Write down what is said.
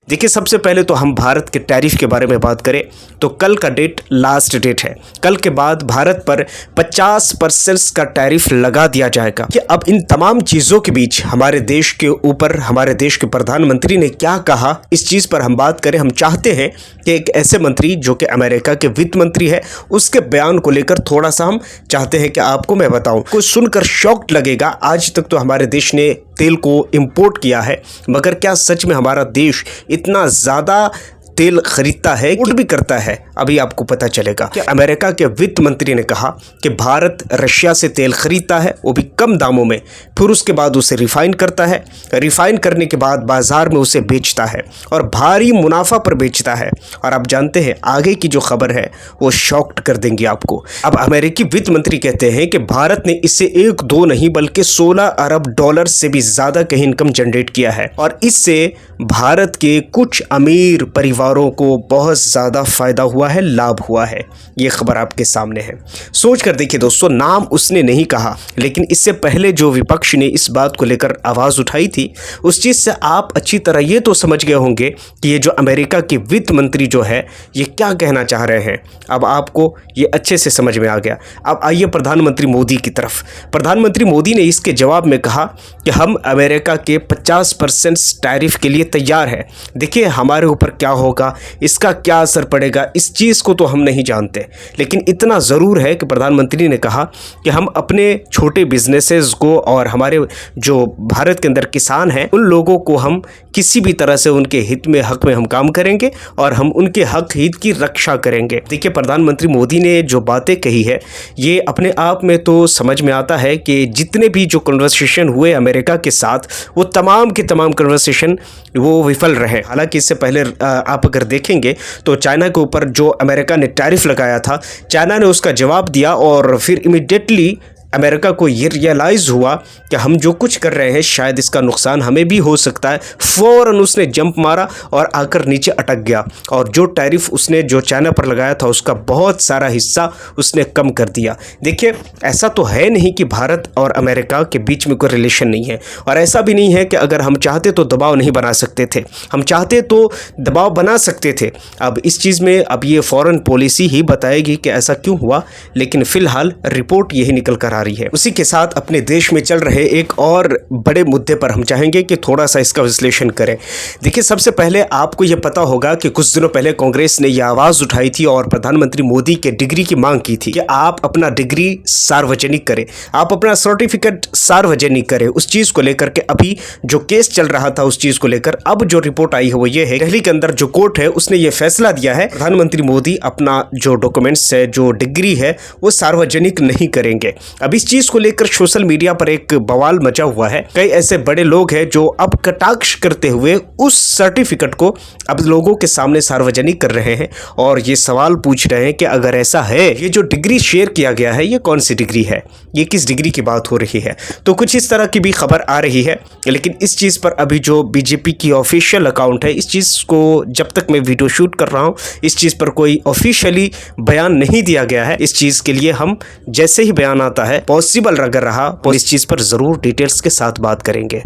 देखिए, सबसे पहले तो हम भारत के टैरिफ के बारे में बात करें तो कल का डेट लास्ट डेट है। कल के बाद भारत पर 50% का टैरिफ लगा दिया जाएगा। कि अब इन तमाम चीज़ों के बीच हमारे देश के ऊपर हमारे देश के प्रधानमंत्री ने क्या कहा, इस चीज़ पर हम बात करें। हम चाहते हैं कि एक ऐसे मंत्री जो कि अमेरिका के वित्त मंत्री है, उसके बयान को लेकर थोड़ा सा हम चाहते हैं कि आपको मैं बताऊं। कुछ सुनकर शॉक्ड लगेगा। आज तक तो हमारे देश ने तेल को इंपोर्ट किया है, मगर क्या सच में हमारा देश इतना ज़्यादा तेल खरीदता है, इंपोर्ट भी करता है? अभी आपको पता चलेगा कि अमेरिका के वित्त मंत्री ने कहा कि भारत रशिया से तेल खरीदता है, वो भी कम दामों में, फिर उसके बाद उसे रिफाइन करता है, रिफाइन करने के बाद बाजार में उसे बेचता है और भारी मुनाफा पर बेचता है। और आप जानते हैं आगे की जो खबर है वो शॉक्ड कर देंगी आपको। अब अमेरिकी वित्त मंत्री कहते हैं कि भारत ने इससे 1-2 नहीं बल्कि $16 अरब से भी ज़्यादा कहीं इनकम जनरेट किया है और इससे भारत के कुछ अमीर परिवारों को बहुत ज़्यादा फ़ायदा हुआ है, लाभ हुआ है। ये खबर आपके सामने है। सोच कर देखिए दोस्तों, नाम उसने नहीं कहा, लेकिन इससे पहले जो विपक्ष ने इस बात को लेकर आवाज़ उठाई थी, उस चीज़ से आप अच्छी तरह ये तो समझ गए होंगे कि ये जो अमेरिका के वित्त मंत्री जो है ये क्या कहना चाह रहे हैं। अब आपको ये अच्छे से समझ में आ गया। अब आइए प्रधानमंत्री मोदी की तरफ। प्रधानमंत्री मोदी ने इसके जवाब में कहा कि हम अमेरिका के 50% टैरिफ के लिए तैयार है। देखिए, हमारे ऊपर क्या होगा, इसका क्या असर पड़ेगा, इस चीज़ को तो हम नहीं जानते, लेकिन इतना ज़रूर है कि प्रधानमंत्री ने कहा कि हम अपने छोटे बिजनेसेस को और हमारे जो भारत के अंदर किसान हैं उन लोगों को हम किसी भी तरह से उनके हित में, हक में हम काम करेंगे और हम उनके हक हित की रक्षा करेंगे। देखिए, प्रधानमंत्री मोदी ने जो बातें कही है ये अपने आप में तो समझ में आता है कि जितने भी जो कन्वर्सेशन हुए अमेरिका के साथ वो तमाम के तमाम कन्वर्सेशन वो विफल रहे। हालांकि इससे पहले आप अगर देखेंगे तो चाइना के ऊपर जो अमेरिका ने टैरिफ लगाया था, चाइना ने उसका जवाब दिया और फिर इमीडिएटली अमेरिका को ये रियलाइज़ हुआ कि हम जो कुछ कर रहे हैं शायद इसका नुकसान हमें भी हो सकता है। फ़ौरन उसने जंप मारा और आकर नीचे अटक गया और जो टैरिफ उसने जो चाइना पर लगाया था उसका बहुत सारा हिस्सा उसने कम कर दिया। देखिए, ऐसा तो है नहीं कि भारत और अमेरिका के बीच में कोई रिलेशन नहीं है और ऐसा भी नहीं है कि अगर हम चाहते तो दबाव नहीं बना सकते थे, हम चाहते तो दबाव बना सकते थे। अब इस चीज़ में अब ये फ़ॉरेन पॉलिसी ही बताएगी कि ऐसा क्यों हुआ, लेकिन फ़िलहाल रिपोर्ट यही निकल कर रही है। उसी के साथ अपने देश में चल रहे एक और बड़े मुद्दे पर हम चाहेंगे कि थोड़ा सा इसका विश्लेषण करें। देखिए, सबसे पहले आपको यह पता होगा कि कुछ दिनों पहले कांग्रेस ने यह आवाज़ उठाई थी और प्रधानमंत्री मोदी के डिग्री की मांग की थी कि आप अपना डिग्री सार्वजनिक करें, आप अपना सर्टिफिकेट सार्वजनिक करें। उस चीज़ को लेकर के अभी जो केस चल रहा था उस चीज़ को लेकर अब जो रिपोर्ट आई है वो ये है, दिल्ली के अंदर जो कोर्ट है उसने ये फैसला दिया है प्रधानमंत्री मोदी अपना जो डॉक्यूमेंट्स है, जो डिग्री है वो सार्वजनिक नहीं करेंगे। अब इस चीज को लेकर सोशल मीडिया पर एक बवाल मचा हुआ है। कई ऐसे बड़े लोग हैं जो अब कटाक्ष करते हुए उस सर्टिफिकेट को अब लोगों के सामने सार्वजनिक कर रहे हैं और ये सवाल पूछ रहे हैं कि अगर ऐसा है, ये जो डिग्री शेयर किया गया है ये कौन सी डिग्री है, ये किस डिग्री की बात हो रही है। तो कुछ इस तरह की भी खबर आ रही है, लेकिन इस चीज़ पर अभी जो बीजेपी की ऑफिशियल अकाउंट है, इस चीज़ को जब तक मैं वीडियो शूट कर रहा हूँ इस चीज़ पर कोई ऑफिशियली बयान नहीं दिया गया है। इस चीज़ के लिए हम जैसे ही बयान आता है पॉसिबल अगर रहा तो इस चीज़ पर ज़रूर डिटेल्स के साथ बात करेंगे।